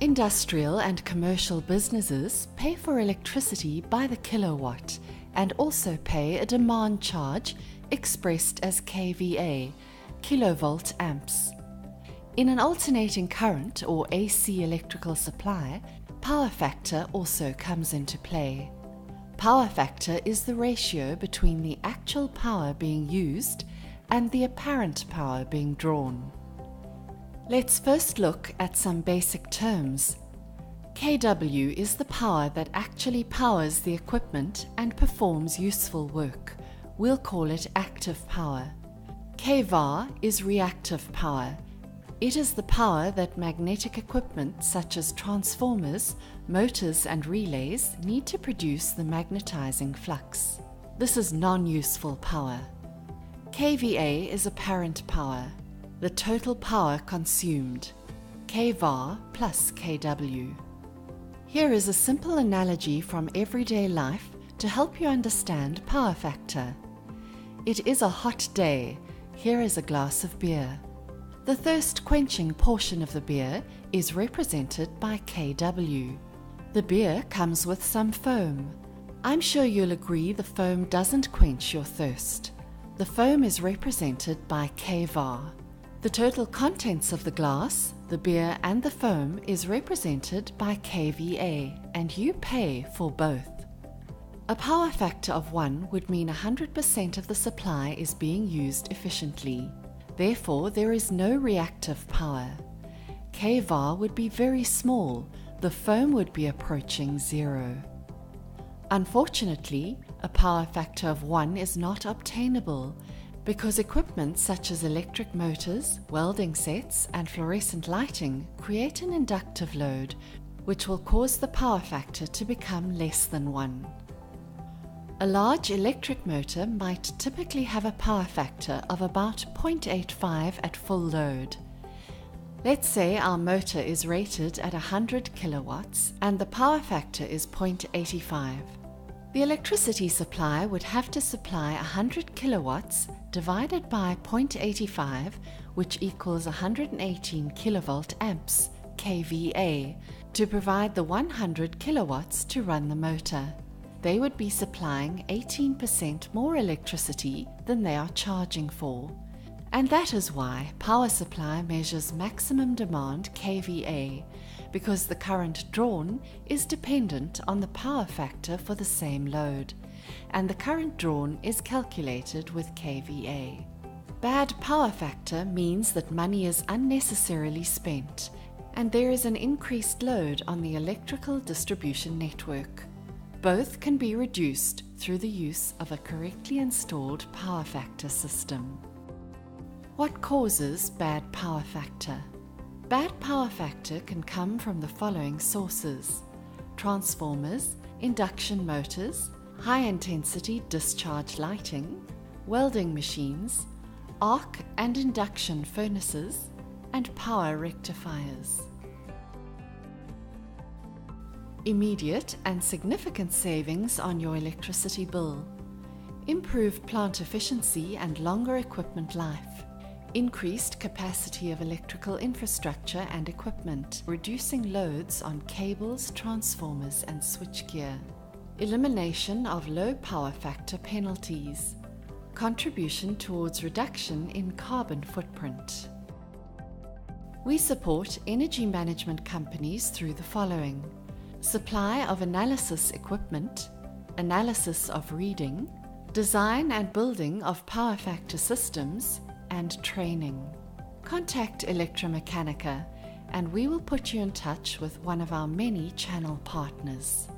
Industrial and commercial businesses pay for electricity by the kilowatt and also pay a demand charge expressed as kVA, kilovolt amps. In an alternating current or AC electrical supply, power factor also comes into play. Power factor is the ratio between the actual power being used and the apparent power being drawn. Let's first look at some basic terms. kW is the power that actually powers the equipment and performs useful work. We'll call it active power. kVAR is reactive power. It is the power that magnetic equipment such as transformers, motors and relays need to produce the magnetizing flux. This is non-useful power. kVA is apparent power, the total power consumed, kVAR plus kW. Here is a simple analogy from everyday life to help you understand power factor. It is a hot day. Here is a glass of beer. The thirst-quenching portion of the beer is represented by kW. The beer comes with some foam. I'm sure you'll agree the foam doesn't quench your thirst. The foam is represented by kVAR. The total contents of the glass, the beer and the foam is represented by kVA, and you pay for both. A power factor of 1 would mean 100% of the supply is being used efficiently. Therefore, there is no reactive power. kVAR would be very small. The foam would be approaching 0. Unfortunately, a power factor of 1 is not obtainable because equipment such as electric motors, welding sets, and fluorescent lighting create an inductive load, which will cause the power factor to become less than 1. A large electric motor might typically have a power factor of about 0.85 at full load. Let's say our motor is rated at 100 kilowatts and the power factor is 0.85. The electricity supply would have to supply 100 kilowatts divided by 0.85, which equals 118 kilovolt amps, kVA, to provide the 100 kilowatts to run the motor. They would be supplying 18% more electricity than they are charging for. And that is why power supply measures maximum demand kVA, because the current drawn is dependent on the power factor for the same load, and the current drawn is calculated with kVA. Bad power factor means that money is unnecessarily spent, and there is an increased load on the electrical distribution network. Both can be reduced through the use of a correctly installed power factor system. What causes bad power factor? Bad power factor can come from the following sources: transformers, induction motors, high-intensity discharge lighting, welding machines, arc and induction furnaces, and power rectifiers. Immediate and significant savings on your electricity bill. Improved plant efficiency and longer equipment life. Increased capacity of electrical infrastructure and equipment, reducing loads on cables, transformers and switchgear. Elimination of low power factor penalties. Contribution towards reduction in carbon footprint. We support energy management companies through the following: supply of analysis equipment, analysis of reading, design and building of power factor systems, and training. Contact Electromechanica and we will put you in touch with one of our many channel partners.